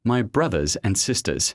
My brothers and sisters,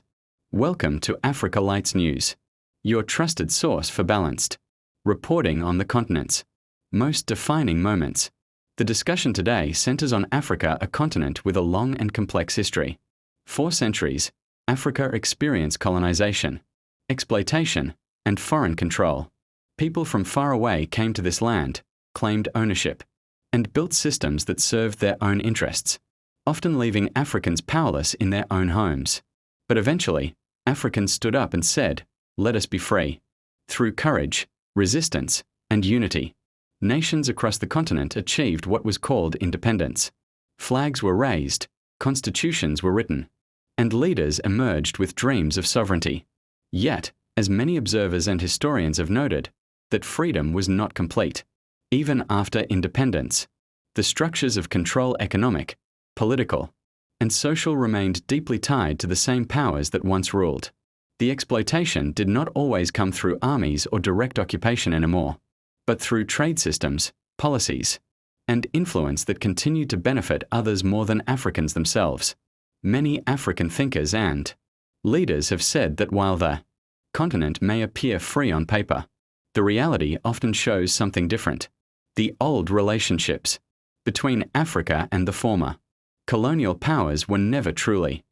welcome to Africa Lights News, your trusted source for balanced reporting on the continent's most defining moments. The discussion today centers on Africa, a continent with a long and complex history. 4 centuries, Africa experienced colonization, exploitation, and foreign control. People from far away came to this land, claimed ownership, and built systems that served their own interests, often leaving Africans powerless in their own homes. But eventually, Africans stood up and said, "Let us be free." Through courage, resistance, and unity, nations across the continent achieved what was called independence. Flags were raised, constitutions were written, and leaders emerged with dreams of sovereignty. Yet, as many observers and historians have noted, that freedom was not complete. Even after independence, the structures of control, economic, political, and social, remained deeply tied to the same powers that once ruled. The exploitation did not always come through armies or direct occupation anymore, but through trade systems, policies, and influence that continued to benefit others more than Africans themselves. Many African thinkers and leaders have said that while the continent may appear free on paper, the reality often shows something different. The old relationships between Africa and the former colonial powers were never truly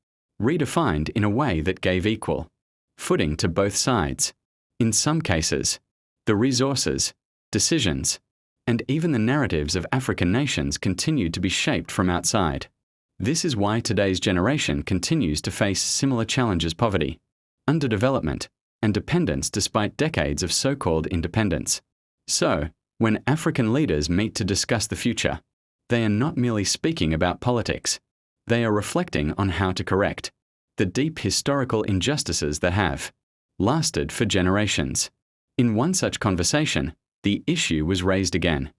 redefined in a way that gave equal footing to both sides. In some cases, the resources, decisions, and even the narratives of African nations continued to be shaped from outside. This is why today's generation continues to face similar challenges: poverty, underdevelopment, and dependence despite decades of so-called independence. So, when African leaders meet to discuss the future, they are not merely speaking about politics. They are reflecting on how to correct the deep historical injustices that have lasted for generations. In one such conversation, the issue was raised again.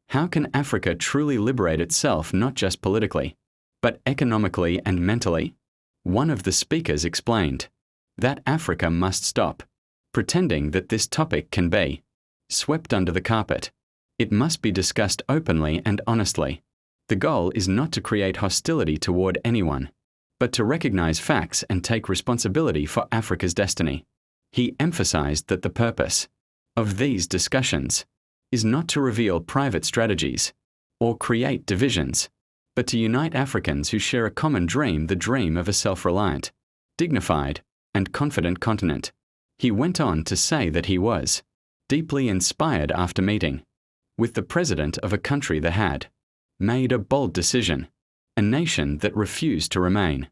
How can Africa truly liberate itself, not just politically, but economically and mentally? One of the speakers explained that Africa must stop pretending that this topic can be swept under the carpet. It must be discussed openly and honestly. The goal is not to create hostility toward anyone, but to recognize facts and take responsibility for Africa's destiny. He emphasized that the purpose of these discussions is not to reveal private strategies or create divisions, but to unite Africans who share a common dream, the dream of a self-reliant, dignified, and confident continent. He went on to say that he was deeply inspired after meeting with the president of a country that had made a bold decision, a nation that refused to remain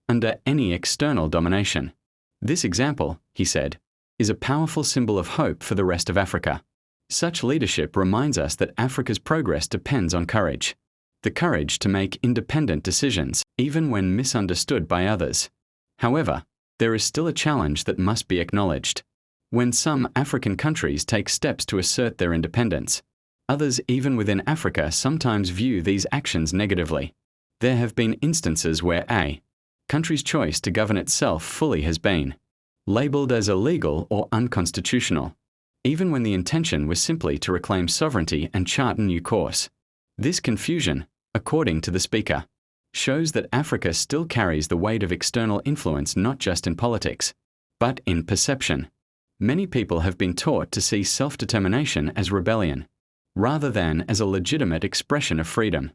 under any external domination. This example, he said, is a powerful symbol of hope for the rest of Africa. Such leadership reminds us that Africa's progress depends on courage, the courage to make independent decisions, even when misunderstood by others. However, there is still a challenge that must be acknowledged. When some African countries take steps to assert their independence, others, even within Africa, sometimes view these actions negatively. There have been instances where a country's choice to govern itself fully has been labeled as illegal or unconstitutional, even when the intention was simply to reclaim sovereignty and chart a new course. This confusion, according to the speaker, shows that Africa still carries the weight of external influence, not just in politics, but in perception. Many people have been taught to see self-determination as rebellion, rather than as a legitimate expression of freedom.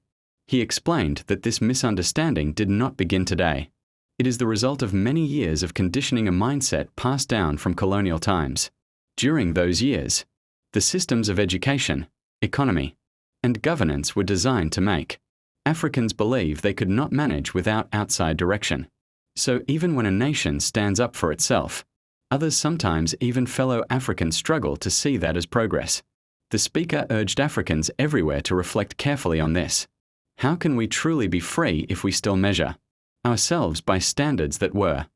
He explained that this misunderstanding did not begin today. It is the result of many years of conditioning, a mindset passed down from colonial times. During those years, the systems of education, economy, and governance were designed to make Africans believe they could not manage without outside direction. So even when a nation stands up for itself, others, sometimes even fellow Africans, struggle to see that as progress. The speaker urged Africans everywhere to reflect carefully on this. How can we truly be free if we still measure ourselves by standards that were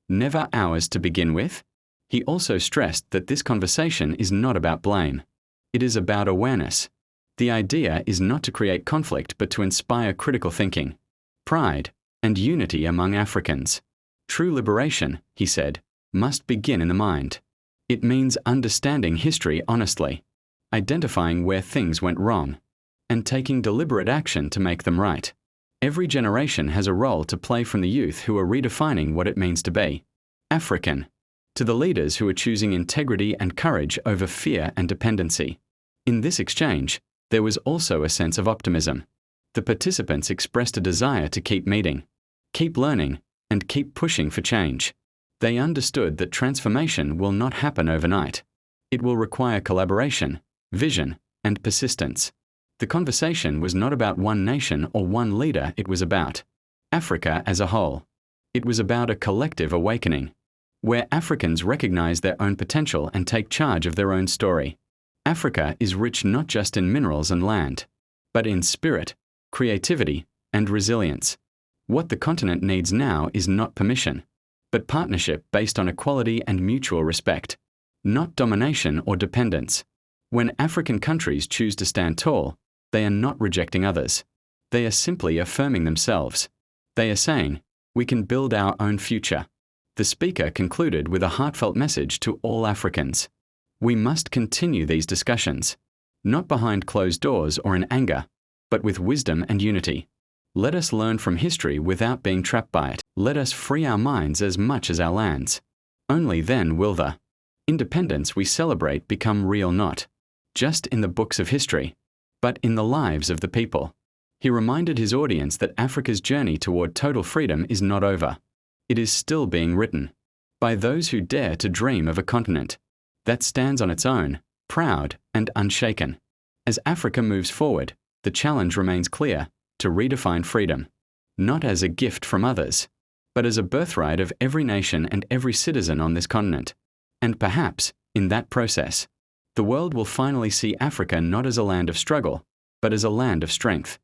never ours to begin with? He also stressed that this conversation is not about blame. It is about awareness. The idea is not to create conflict, but to inspire critical thinking, pride, and unity among Africans. True liberation, he said, must begin in the mind. It means understanding history honestly, identifying where things went wrong, and taking deliberate action to make them right. Every generation has a role to play, from the youth who are redefining what it means to be African, to the leaders who are choosing integrity and courage over fear and dependency. In this exchange, there was also a sense of optimism. The participants expressed a desire to keep meeting, keep learning, and keep pushing for change. They understood that transformation will not happen overnight. It will require collaboration, vision, and persistence. The conversation was not about one nation or one leader, it was about Africa as a whole. It was about a collective awakening, where Africans recognize their own potential and take charge of their own story. Africa is rich not just in minerals and land, but in spirit, creativity, and resilience. What the continent needs now is not permission, but partnership based on equality and mutual respect, not domination or dependence. When African countries choose to stand tall, they are not rejecting others. They are simply affirming themselves. They are saying, "We can build our own future." The speaker concluded with a heartfelt message to all Africans. We must continue these discussions, not behind closed doors or in anger, but with wisdom and unity. Let us learn from history without being trapped by it. Let us free our minds as much as our lands. Only then will the independence we celebrate become real, not just in the books of history, but in the lives of the people. He reminded his audience that Africa's journey toward total freedom is not over. It is still being written by those who dare to dream of a continent that stands on its own, proud and unshaken. As Africa moves forward, the challenge remains clear: to redefine freedom, not as a gift from others, but as a birthright of every nation and every citizen on this continent. And perhaps, in that process, the world will finally see Africa not as a land of struggle, but as a land of strength.